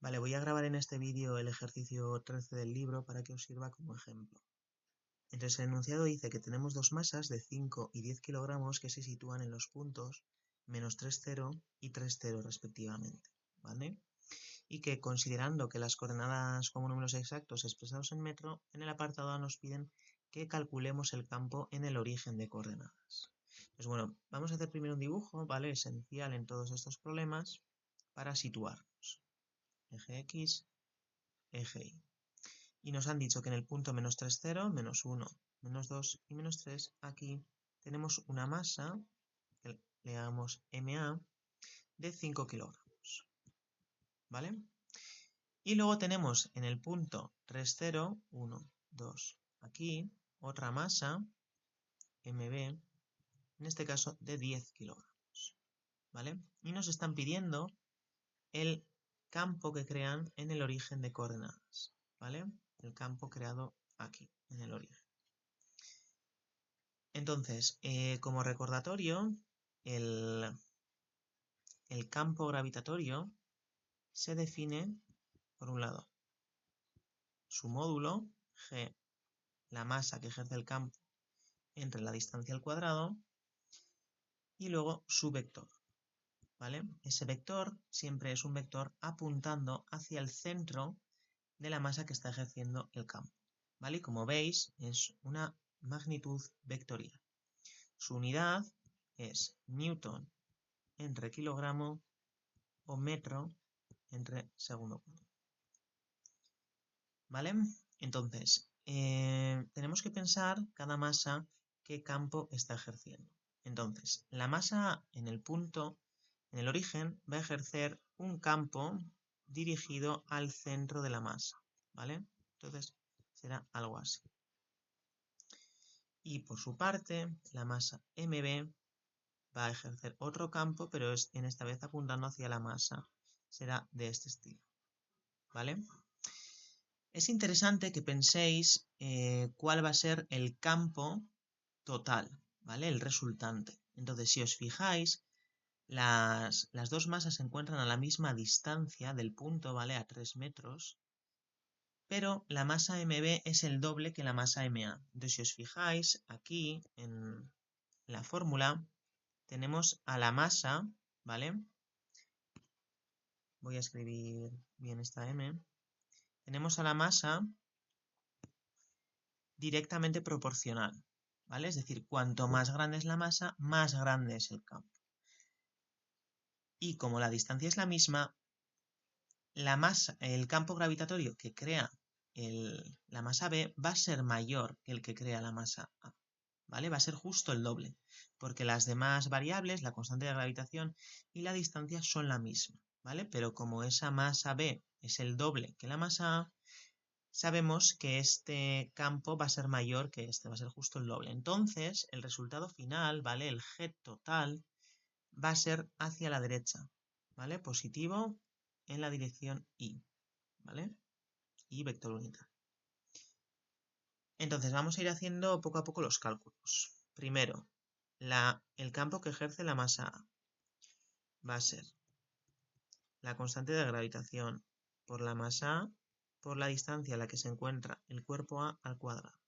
Vale, voy a grabar en este vídeo el ejercicio 13 del libro para que os sirva como ejemplo. Entonces el enunciado dice que tenemos dos masas de 5 y 10 kilogramos que se sitúan en los puntos menos 3, 0 y 3, 0 respectivamente, ¿vale? Y que considerando que las coordenadas como números exactos expresados en metro, en el apartado A nos piden que calculemos el campo en el origen de coordenadas. Pues bueno, vamos a hacer primero un dibujo, ¿vale? Esencial en todos estos problemas para situarnos. Eje X, eje Y. Y nos han dicho que en el punto menos 3, 0, menos 1, menos 2 y menos 3, aquí tenemos una masa, que le llamamos MA, de 5 kilogramos, ¿vale? Y luego tenemos en el punto 3, 0, 1, 2, aquí, otra masa, MB, en este caso de 10 kilogramos, ¿vale? Y nos están pidiendo el campo que crean en el origen de coordenadas, ¿vale? El campo creado aquí, en el origen. Entonces, como recordatorio, el campo gravitatorio se define, por un lado, su módulo, G, la masa que ejerce el campo entre la distancia al cuadrado, y luego su vector, ¿vale? Ese vector siempre es un vector apuntando hacia el centro de la masa que está ejerciendo el campo, ¿vale? Y como veis, es una magnitud vectorial. Su unidad es Newton entre kilogramo o metro entre segundo cuadrado. ¿Vale? Entonces, tenemos que pensar cada masa qué campo está ejerciendo. Entonces, la masa en el punto, en el origen, va a ejercer un campo dirigido al centro de la masa, ¿vale? Entonces, será algo así. Y por su parte, la masa MB va a ejercer otro campo, pero es en esta vez apuntando hacia la masa. Será de este estilo, ¿vale? Es interesante que penséis cuál va a ser el campo total, ¿vale? El resultante. Entonces, si os fijáis, las dos masas se encuentran a la misma distancia del punto, ¿vale? A 3 metros, pero la masa MB es el doble que la masa MA. Entonces, si os fijáis, aquí en la fórmula tenemos a la masa, ¿vale? Voy a escribir bien esta M. Tenemos a la masa directamente proporcional, ¿vale? Es decir, cuanto más grande es la masa, más grande es el campo. Y como la distancia es la misma, la masa, el campo gravitatorio que crea la masa B va a ser mayor que el que crea la masa A, ¿vale? Va a ser justo el doble, porque las demás variables, la constante de gravitación y la distancia son la misma, ¿vale? Pero como esa masa B es el doble que la masa A, sabemos que este campo va a ser mayor que este, va a ser justo el doble. Entonces, el resultado final, ¿vale? El G total va a ser hacia la derecha, ¿vale? Positivo en la dirección Y, ¿vale? Y vector unitario. Entonces, vamos a ir haciendo poco a poco los cálculos. Primero, el campo que ejerce la masa A va a ser la constante de gravitación por la masa A por la distancia a la que se encuentra el cuerpo A al cuadrado.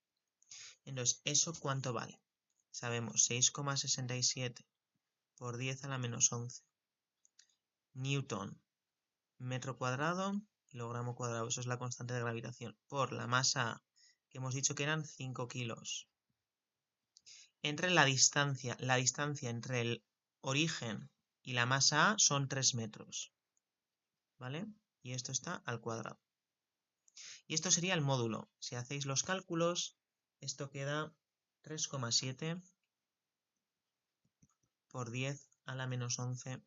Entonces, ¿eso cuánto vale? Sabemos 6,67 por 10 a la menos 11 newton metro cuadrado, kilogramo cuadrado, eso es la constante de gravitación, por la masa que hemos dicho que eran 5 kilos. Entre la distancia entre el origen y la masa A son 3 metros, ¿vale? Y esto está al cuadrado. Y esto sería el módulo. Si hacéis los cálculos, esto queda 3,7 por 10 a la menos 11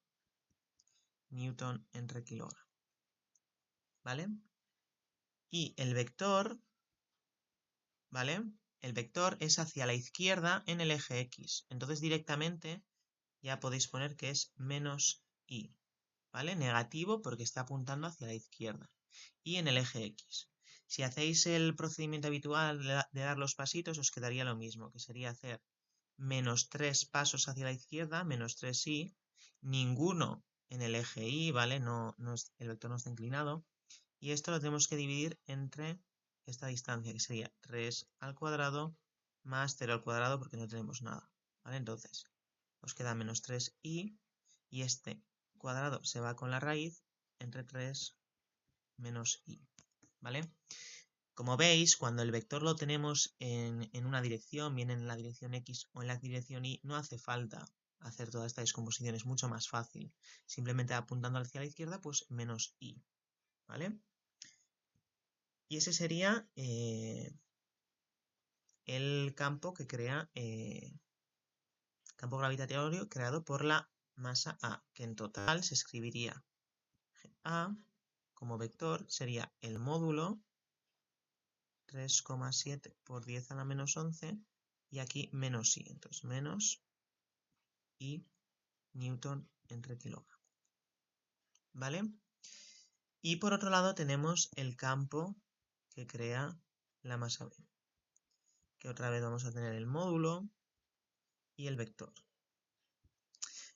newton entre kilogramo, ¿vale? Y el vector, ¿vale? El vector es hacia la izquierda en el eje X. Entonces directamente ya podéis poner que es menos Y, ¿vale? Negativo porque está apuntando hacia la izquierda. Y en el eje X. Si hacéis el procedimiento habitual de dar los pasitos, os quedaría lo mismo, que sería hacer menos 3 pasos hacia la izquierda, menos 3Y, ninguno en el eje Y, ¿vale? El vector no está inclinado. Y esto lo tenemos que dividir entre esta distancia, que sería 3 al cuadrado más 0 al cuadrado, porque no tenemos nada, ¿vale? Entonces, os queda menos 3i, y este cuadrado se va con la raíz entre 3 menos i, ¿vale? Como veis, cuando el vector lo tenemos en una dirección, bien en la dirección X o en la dirección Y, no hace falta hacer toda esta descomposición, es mucho más fácil. Simplemente apuntando hacia la izquierda, pues menos Y, ¿vale? Y ese sería el campo que crea, campo gravitatorio creado por la masa A, que en total se escribiría A como vector, sería el módulo 3,7 por 10 a la menos 11 y aquí menos I, entonces menos I newton entre kilogramo, ¿vale? Y por otro lado tenemos el campo que crea la masa B, que otra vez vamos a tener el módulo y el vector.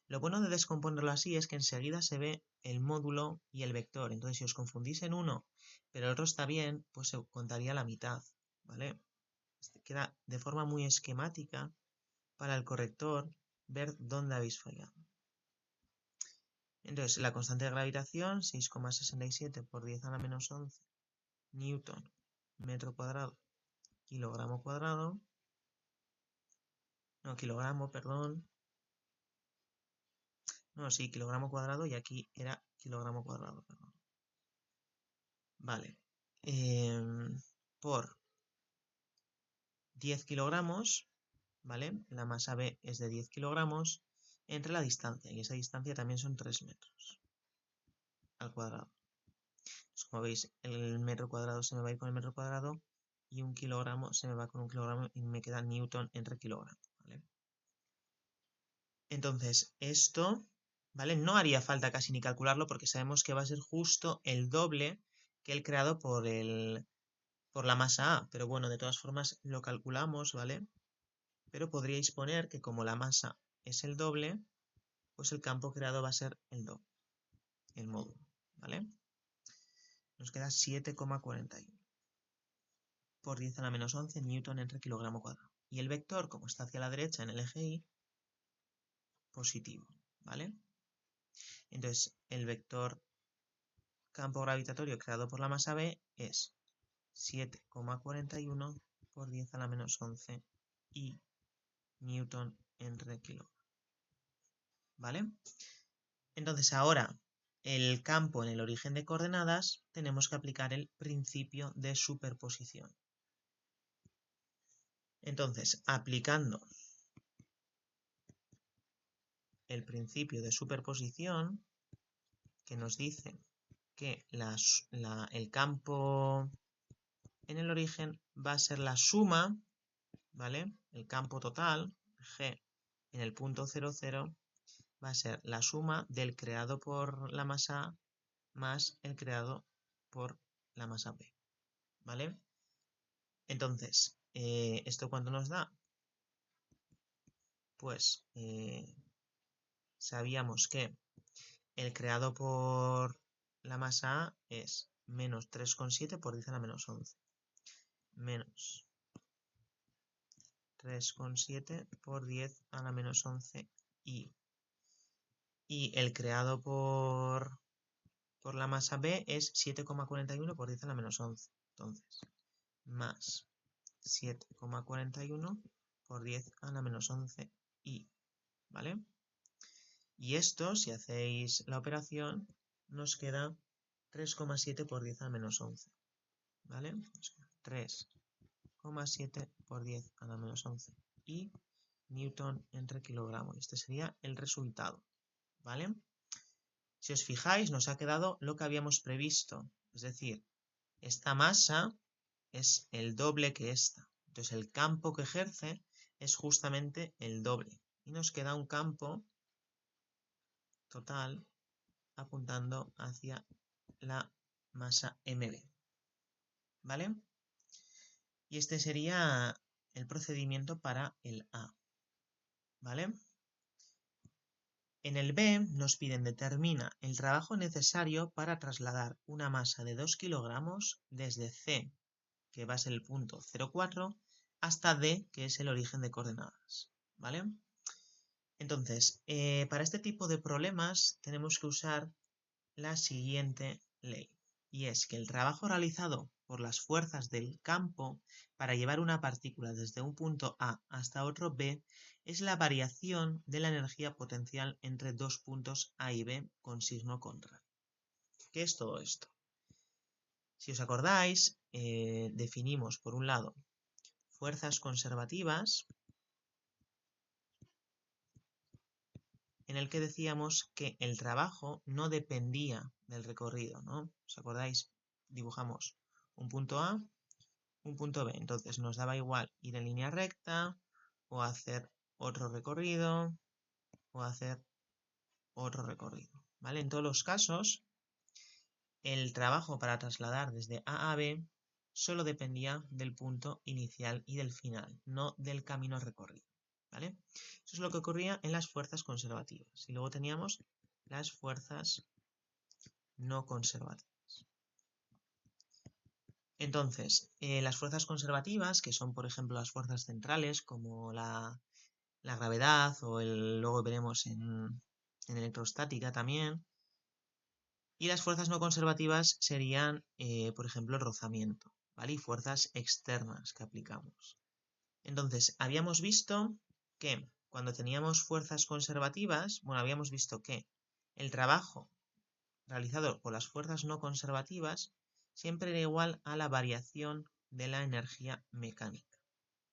Lo bueno de descomponerlo así es que enseguida se ve el módulo y el vector, entonces si os confundís en uno, pero el otro está bien, pues se contaría la mitad, ¿vale? Queda de forma muy esquemática para el corrector ver dónde habéis fallado. Entonces, la constante de gravitación, 6,67 por 10 a la menos 11 newton metro cuadrado, kilogramo cuadrado, no, kilogramo, perdón, no, sí, kilogramo cuadrado y aquí era kilogramo cuadrado, perdón. Vale, por 10 kilogramos, ¿vale? La masa B es de 10 kilogramos entre la distancia, y esa distancia también son 3 metros al cuadrado. Entonces, como veis, el metro cuadrado se me va a ir con el metro cuadrado y un kilogramo se me va con un kilogramo y me queda newton entre kilogramo, ¿vale? Entonces, esto, ¿vale? No haría falta casi ni calcularlo porque sabemos que va a ser justo el doble que el creado por la masa A, pero bueno, de todas formas lo calculamos, ¿vale? Pero podríais poner que como la masa es el doble, pues el campo creado va a ser el doble, el módulo, ¿vale? Nos queda 7,41 por 10 a la menos 11 newton entre kilogramo cuadrado. Y el vector, como está hacia la derecha en el eje Y, positivo, ¿vale? Entonces, el vector campo gravitatorio creado por la masa B es 7,41 por 10 a la menos 11 y newton entre kilogramo, ¿vale? Entonces ahora el campo en el origen de coordenadas tenemos que aplicar el principio de superposición. Entonces, aplicando el principio de superposición, que nos dice que el campo en el origen va a ser la suma, ¿vale? El campo total, G, en el punto 0, 0, va a ser la suma del creado por la masa A más el creado por la masa B, ¿vale? Entonces, ¿esto cuánto nos da? Pues sabíamos que el creado por la masa A es menos 3,7 por 10 a la menos 11. Menos 3,7 por 10 a la menos 11 y el creado por la masa B es 7,41 por 10 a la menos 11. Entonces, más 7,41 por 10 a la menos 11 y, ¿vale? Y esto, si hacéis la operación, nos queda 3,7 por 10 a la menos 11, ¿vale? 3,7 por 10 a la menos 11 y newton entre kilogramo. Este sería el resultado, ¿vale? Si os fijáis, nos ha quedado lo que habíamos previsto, es decir, esta masa es el doble que esta. Entonces el campo que ejerce es justamente el doble. Y nos queda un campo total apuntando hacia la masa MB, ¿vale? Y este sería el procedimiento para el A, ¿vale? En el B nos piden determina el trabajo necesario para trasladar una masa de 2 kilogramos desde C, que va a ser el punto 0,4, hasta D, que es el origen de coordenadas, ¿vale? Entonces, para este tipo de problemas tenemos que usar la siguiente ley, y es que el trabajo realizado por las fuerzas del campo para llevar una partícula desde un punto A hasta otro B es la variación de la energía potencial entre dos puntos A y B con signo contrario. ¿Qué es todo esto? Si os acordáis, definimos por un lado fuerzas conservativas, en el que decíamos que el trabajo no dependía del recorrido, ¿no? ¿Os acordáis? Dibujamos un punto A, un punto B. Entonces nos daba igual ir en línea recta o hacer otro recorrido o hacer otro recorrido, ¿vale? En todos los casos, el trabajo para trasladar desde A a B solo dependía del punto inicial y del final, no del camino recorrido, ¿vale? Eso es lo que ocurría en las fuerzas conservativas. Y luego teníamos las fuerzas no conservativas. Entonces, las fuerzas conservativas, que son por ejemplo las fuerzas centrales, como la gravedad o luego veremos en electrostática también, y las fuerzas no conservativas serían, por ejemplo, el rozamiento, ¿vale? Y fuerzas externas que aplicamos. Entonces, habíamos visto que cuando teníamos fuerzas conservativas, bueno, habíamos visto que el trabajo realizado por las fuerzas no conservativas siempre era igual a la variación de la energía mecánica,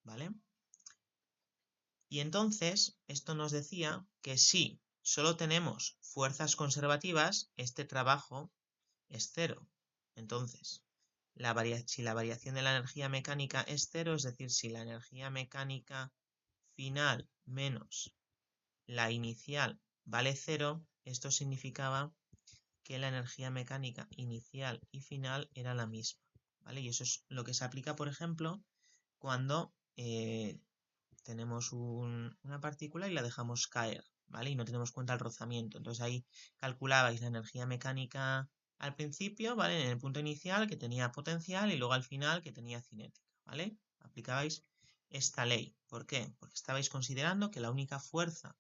¿vale? Y entonces, esto nos decía que si solo tenemos fuerzas conservativas, este trabajo es cero. Entonces, si la variación de la energía mecánica es cero, es decir, si la energía mecánica final menos la inicial vale cero, esto significaba que la energía mecánica inicial y final era la misma, ¿vale? Y eso es lo que se aplica, por ejemplo, cuando tenemos una partícula y la dejamos caer, ¿vale? Y no tenemos en cuenta el rozamiento. Entonces ahí calculabais la energía mecánica al principio, ¿vale? En el punto inicial que tenía potencial y luego al final que tenía cinética, ¿vale? Aplicabais esta ley. ¿Por qué? Porque estabais considerando que la única fuerza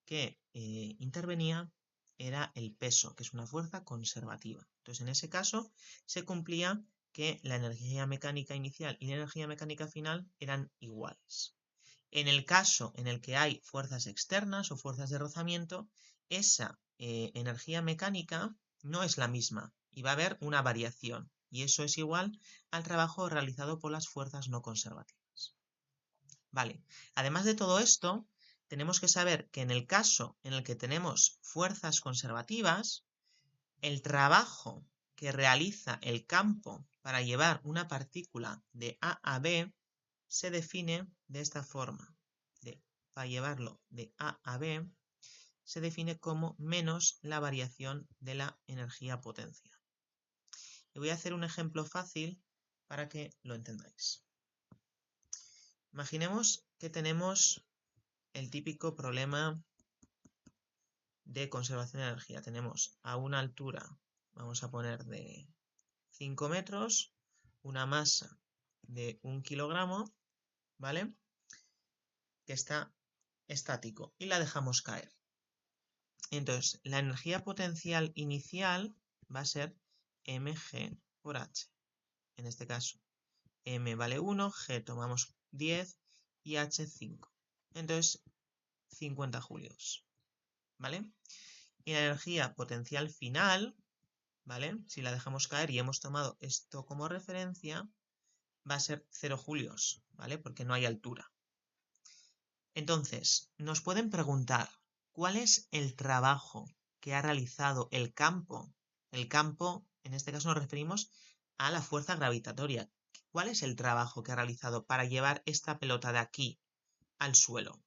que intervenía era el peso, que es una fuerza conservativa. Entonces, en ese caso, se cumplía que la energía mecánica inicial y la energía mecánica final eran iguales. En el caso en el que hay fuerzas externas o fuerzas de rozamiento, esa energía mecánica no es la misma y va a haber una variación. Y eso es igual al trabajo realizado por las fuerzas no conservativas. Vale, además de todo esto, tenemos que saber que en el caso en el que tenemos fuerzas conservativas, el trabajo que realiza el campo para llevar una partícula de A a B se define de esta forma. Para llevarlo de A a B se define como menos la variación de la energía potencial. Y voy a hacer un ejemplo fácil para que lo entendáis. Imaginemos que tenemos el típico problema de conservación de energía. Tenemos a una altura, vamos a poner de 5 metros, una masa de 1 kilogramo, ¿vale? Que está estático y la dejamos caer. Entonces, la energía potencial inicial va a ser mg por h. En este caso, m vale 1, g tomamos 10 y h 5. Entonces, 50 julios, ¿vale? Y la energía potencial final, ¿vale? Si la dejamos caer y hemos tomado esto como referencia, va a ser 0 julios, ¿vale? Porque no hay altura. Entonces, nos pueden preguntar, ¿cuál es el trabajo que ha realizado el campo? El campo, en este caso nos referimos a la fuerza gravitatoria. ¿Cuál es el trabajo que ha realizado para llevar esta pelota de aquí al suelo?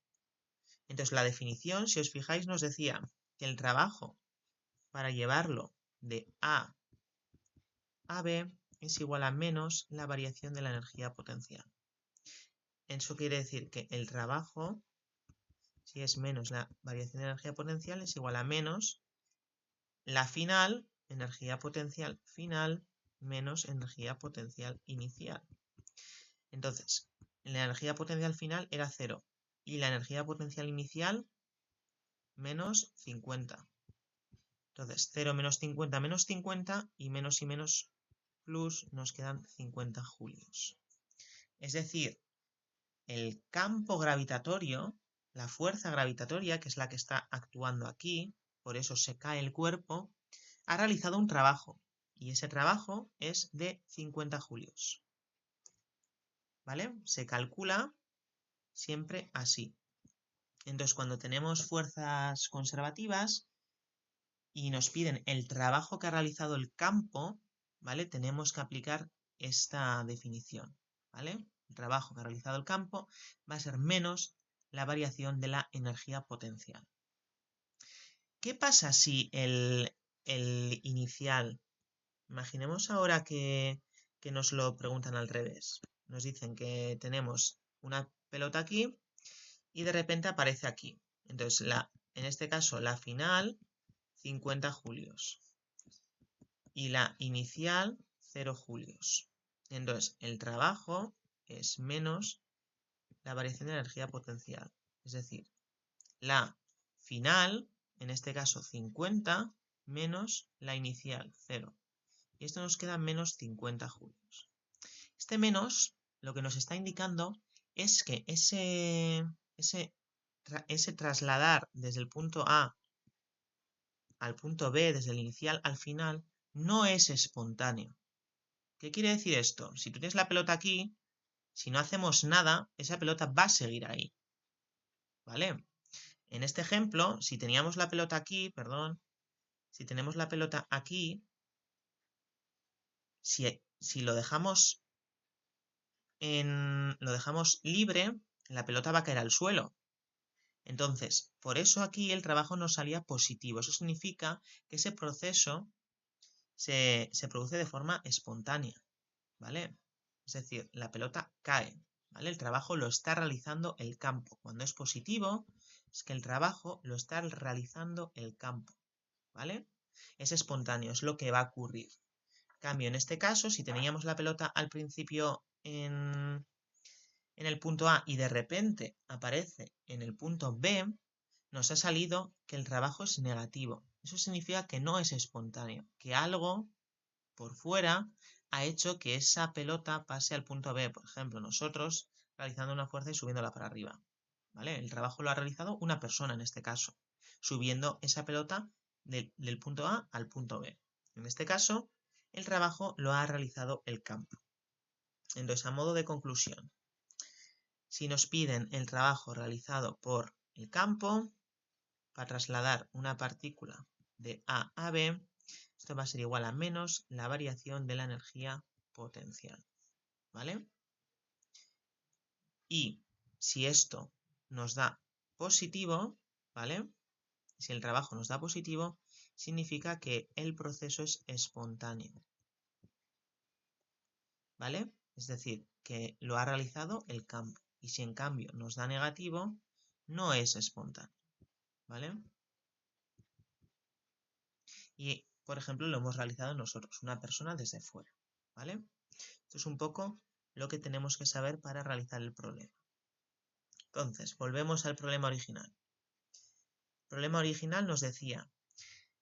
Entonces, la definición, si os fijáis, nos decía que el trabajo para llevarlo de A a B es igual a menos la variación de la energía potencial. Eso quiere decir que el trabajo, si es menos la variación de energía potencial, es igual a menos la final, energía potencial final, menos energía potencial inicial. Entonces, la energía potencial final era 0 y la energía potencial inicial menos 50. Entonces, 0 menos 50 y menos plus nos quedan 50 julios. Es decir, el campo gravitatorio, la fuerza gravitatoria, que es la que está actuando aquí, por eso se cae el cuerpo, ha realizado un trabajo y ese trabajo es de 50 julios. ¿Vale? Se calcula siempre así. Entonces, cuando tenemos fuerzas conservativas y nos piden el trabajo que ha realizado el campo, ¿vale? Tenemos que aplicar esta definición, ¿vale? El trabajo que ha realizado el campo va a ser menos la variación de la energía potencial. ¿Qué pasa si el inicial, imaginemos ahora que nos lo preguntan al revés, nos dicen que tenemos una pelota aquí y de repente aparece aquí. Entonces, en este caso, la final, 50 julios. Y la inicial, 0 julios. Entonces, el trabajo es menos la variación de energía potencial. Es decir, la final, en este caso 50, menos la inicial, 0. Y esto nos queda menos 50 julios. Este menos, lo que nos está indicando es que ese trasladar desde el punto A al punto B, desde el inicial al final, no es espontáneo. ¿Qué quiere decir esto? Si tú tienes la pelota aquí, si no hacemos nada, esa pelota va a seguir ahí. ¿Vale? En este ejemplo, si teníamos la pelota aquí, si tenemos la pelota aquí, si lo dejamos libre, la pelota va a caer al suelo. Entonces, por eso aquí el trabajo nos salía positivo. Eso significa que ese proceso se produce de forma espontánea, ¿vale? Es decir, la pelota cae, ¿vale? El trabajo lo está realizando el campo. Cuando es positivo, es que el trabajo lo está realizando el campo, ¿vale? Es espontáneo, es lo que va a ocurrir. En cambio, en este caso, si teníamos la pelota al principio en el punto A y de repente aparece en el punto B, nos ha salido que el trabajo es negativo. Eso significa que no es espontáneo, que algo por fuera ha hecho que esa pelota pase al punto B. Por ejemplo, nosotros realizando una fuerza y subiéndola para arriba. ¿Vale? El trabajo lo ha realizado una persona en este caso, subiendo esa pelota del punto A al punto B. En este caso, el trabajo lo ha realizado el campo. Entonces, a modo de conclusión, si nos piden el trabajo realizado por el campo para trasladar una partícula de A a B, esto va a ser igual a menos la variación de la energía potencial, ¿vale? Y si esto nos da positivo, ¿vale? Si el trabajo nos da positivo, significa que el proceso es espontáneo, ¿vale? Es decir, que lo ha realizado el campo. Y si en cambio nos da negativo, no es espontáneo, ¿vale? Y, por ejemplo, lo hemos realizado nosotros, una persona desde fuera, ¿vale? Esto es un poco lo que tenemos que saber para realizar el problema. Entonces, volvemos al problema original. El problema original nos decía,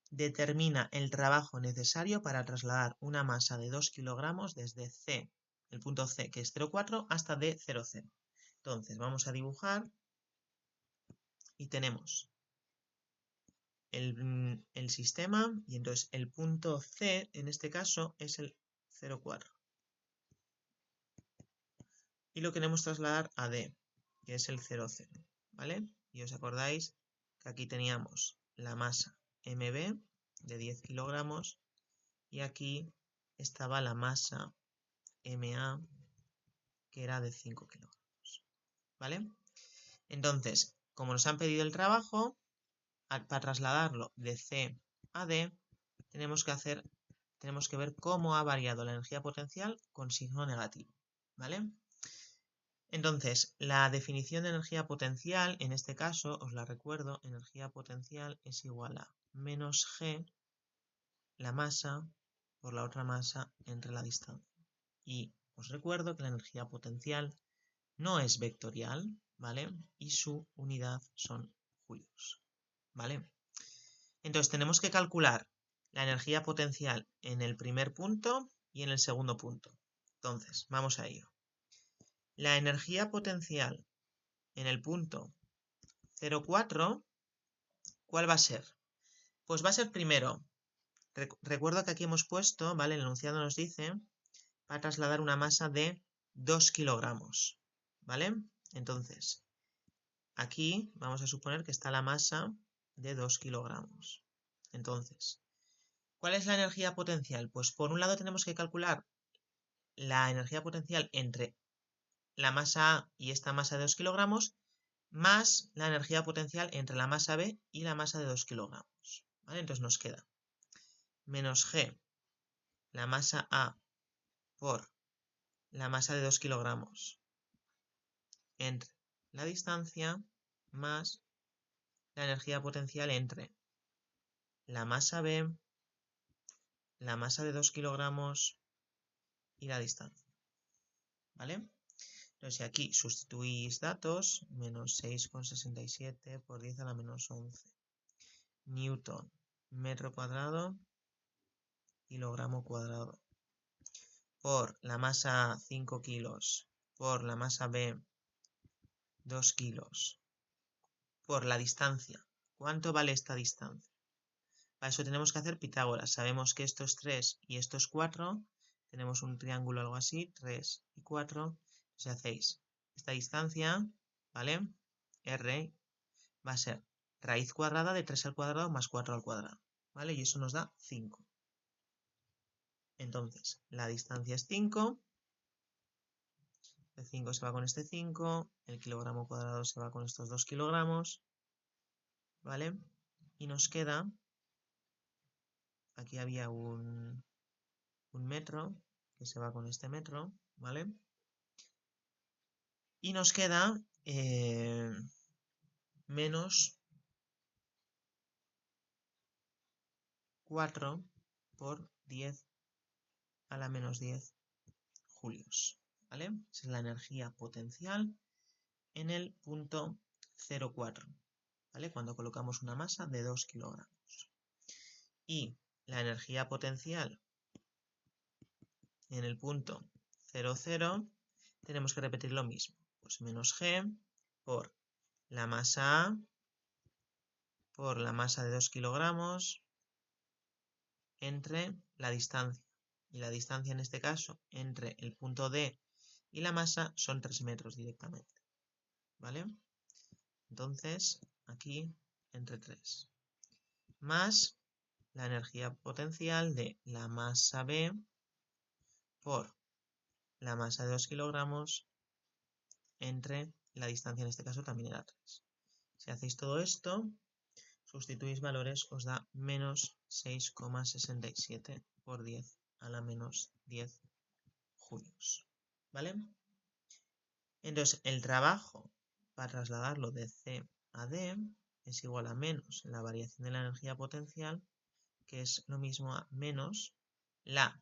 determina el trabajo necesario para trasladar una masa de 2 kilogramos desde C, el punto C, que es 0,4, hasta D, 0,0. Entonces, vamos a dibujar y tenemos el sistema y entonces el punto C, en este caso, es el 0,4. Y lo queremos trasladar a D, que es el 0,0, ¿vale? Y os acordáis que aquí teníamos la masa MB de 10 kilogramos y aquí estaba la masa MA que era de 5 kilogramos, ¿vale? Entonces, como nos han pedido el trabajo, para trasladarlo de C a D, tenemos que ver cómo ha variado la energía potencial con signo negativo, ¿vale? Entonces, la definición de energía potencial, en este caso, os la recuerdo, energía potencial es igual a menos G, la masa, por la otra masa entre la distancia. Y os recuerdo que la energía potencial no es vectorial, ¿vale? Y su unidad son julios, ¿vale? Entonces tenemos que calcular la energía potencial en el primer punto y en el segundo punto. Entonces, vamos a ello. La energía potencial en el punto 0,4, ¿cuál va a ser? Pues va a ser primero, recuerdo que aquí hemos puesto, ¿vale? El enunciado nos dice, para trasladar una masa de 2 kilogramos, ¿vale? Entonces, aquí vamos a suponer que está la masa de 2 kilogramos. Entonces, ¿cuál es la energía potencial? Pues por un lado tenemos que calcular la energía potencial entre la masa A y esta masa de 2 kilogramos, más la energía potencial entre la masa B y la masa de 2 kilogramos. ¿Vale? Entonces nos queda menos G, la masa A, por la masa de 2 kilogramos entre la distancia, más la energía potencial entre la masa B, la masa de 2 kilogramos y la distancia. ¿Vale? Entonces, si aquí sustituís datos, menos 6,67 por 10 a la menos 11 newton metro cuadrado kilogramo cuadrado por la masa 5 kilos por la masa B 2 kilos por la distancia. ¿Cuánto vale esta distancia? Para eso tenemos que hacer Pitágoras. Sabemos que esto es 3 y esto es 4. Tenemos un triángulo algo así, 3 y 4. Si hacéis esta distancia, ¿vale? R va a ser raíz cuadrada de 3 al cuadrado más 4 al cuadrado, ¿vale? Y eso nos da 5. Entonces, la distancia es 5. El 5 se va con este 5. El kilogramo cuadrado se va con estos 2 kilogramos, ¿vale? Y nos queda, aquí había un metro, que se va con este metro, ¿vale? Y nos queda menos 4 por 10 a la menos 10 julios, ¿vale? Esa es la energía potencial en el punto 0,4, ¿vale? Cuando colocamos una masa de 2 kilogramos. Y la energía potencial en el punto 0,0 tenemos que repetir lo mismo, pues menos G por la masa A por la masa de 2 kilogramos entre la distancia. Y la distancia en este caso entre el punto D y la masa son 3 metros directamente, ¿vale? Entonces, aquí entre 3. Más la energía potencial de la masa B por la masa de 2 kilogramos entre la distancia, en este caso también era 3. Si hacéis todo esto, sustituís valores, os da menos 6,67 por 10 a la menos 10 julios, ¿vale? Entonces, el trabajo para trasladarlo de C a D es igual a menos la variación de la energía potencial, que es lo mismo a menos la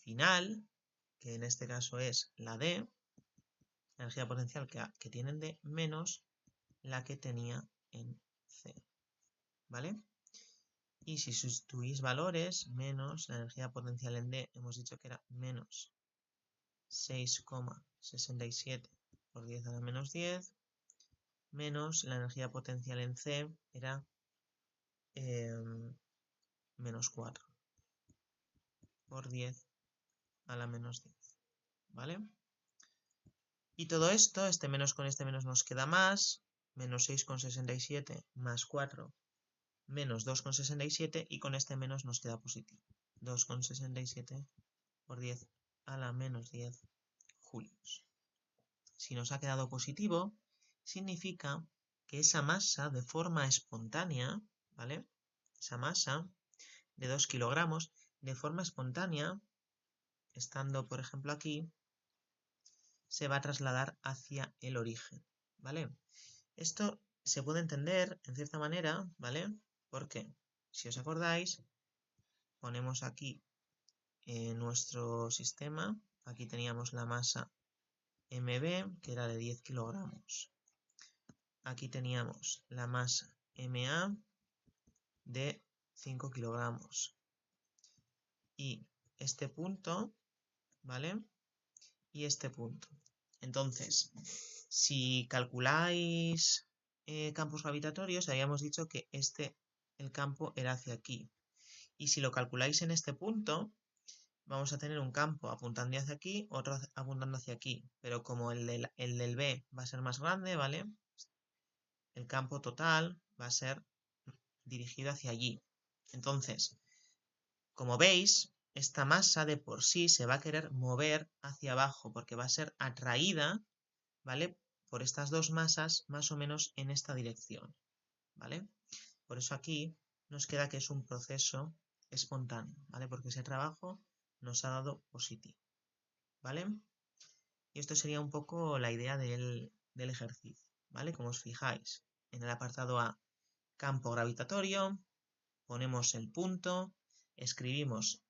final, que en este caso es la D, la energía potencial que tiene en D, menos la que tenía en C, ¿vale? Y si sustituís valores, menos la energía potencial en D, hemos dicho que era menos 6,67 por 10 a la menos 10, menos la energía potencial en C era menos 4 por 10 a la menos 10, ¿vale? Y todo esto, este menos con este menos nos queda más, menos 6,67 más 4 menos 2,67 y con este menos nos queda positivo. 2,67 por 10 a la menos 10 julios. Si nos ha quedado positivo, significa que esa masa de forma espontánea, ¿vale? Esa masa de 2 kilogramos, de forma espontánea, estando por ejemplo aquí, se va a trasladar hacia el origen, ¿vale? Esto se puede entender en cierta manera, ¿vale? Porque, si os acordáis, ponemos aquí nuestro sistema, aquí teníamos la masa MB, que era de 10 kilogramos. Aquí teníamos la masa MA de 5 kilogramos. Y este punto, ¿vale? Y este punto. Entonces, si calculáis campos gravitatorios, habíamos dicho que el campo era hacia aquí. Y si lo calculáis en este punto, vamos a tener un campo apuntando hacia aquí, otro apuntando hacia aquí. Pero como el del B va a ser más grande, ¿vale? El campo total va a ser dirigido hacia allí. Entonces, como veis, esta masa de por sí se va a querer mover hacia abajo porque va a ser atraída, ¿vale? Por estas dos masas más o menos en esta dirección, ¿vale? Por eso aquí nos queda que es un proceso espontáneo, ¿vale? Porque ese trabajo nos ha dado positivo, ¿vale? Y esto sería un poco la idea del ejercicio, ¿vale? Como os fijáis, en el apartado A, campo gravitatorio, ponemos el punto, escribimos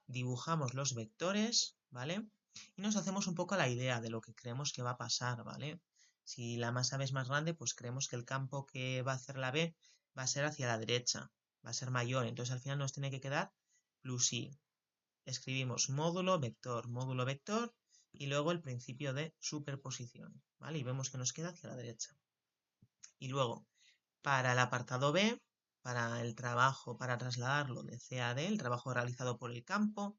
dibujamos los vectores, ¿vale? Y nos hacemos un poco la idea de lo que creemos que va a pasar, ¿vale? Si la masa B es más grande, pues creemos que el campo que va a hacer la B va a ser hacia la derecha, va a ser mayor, entonces al final nos tiene que quedar plus I. Escribimos módulo, vector, y luego el principio de superposición, ¿vale? Y vemos que nos queda hacia la derecha. Y luego, para el apartado B, para el trabajo, para trasladarlo de C a D, el trabajo realizado por el campo,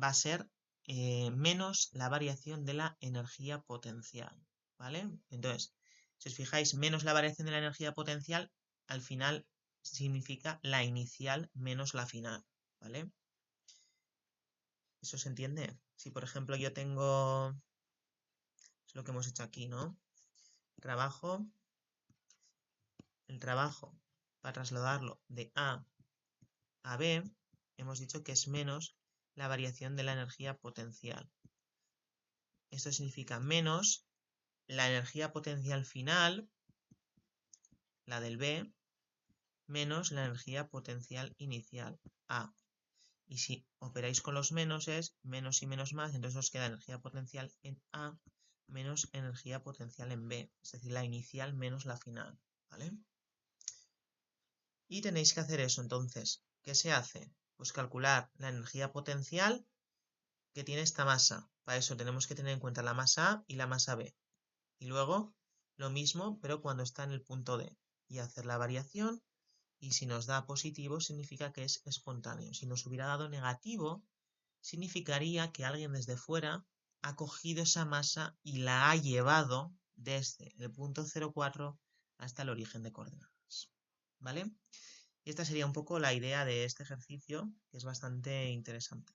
va a ser menos la variación de la energía potencial, ¿vale? Entonces, si os fijáis, menos la variación de la energía potencial, al final significa la inicial menos la final, ¿vale? ¿Eso se entiende? Si, por ejemplo, yo tengo... Es lo que hemos hecho aquí, ¿no? El trabajo para trasladarlo de A a B, hemos dicho que es menos la variación de la energía potencial. Esto significa menos la energía potencial final, la del B, menos la energía potencial inicial, A. Y si operáis con los menos es menos y menos más, entonces os queda energía potencial en A menos energía potencial en B, es decir, la inicial menos la final, ¿vale? Y tenéis que hacer eso, entonces, ¿qué se hace? Pues calcular la energía potencial que tiene esta masa. Para eso tenemos que tener en cuenta la masa A y la masa B. Y luego lo mismo, pero cuando está en el punto D. Y hacer la variación. Y si nos da positivo, significa que es espontáneo. Si nos hubiera dado negativo, significaría que alguien desde fuera ha cogido esa masa y la ha llevado desde el punto 0,4 hasta el origen de coordenadas. ¿Vale? Y esta sería un poco la idea de este ejercicio, que es bastante interesante.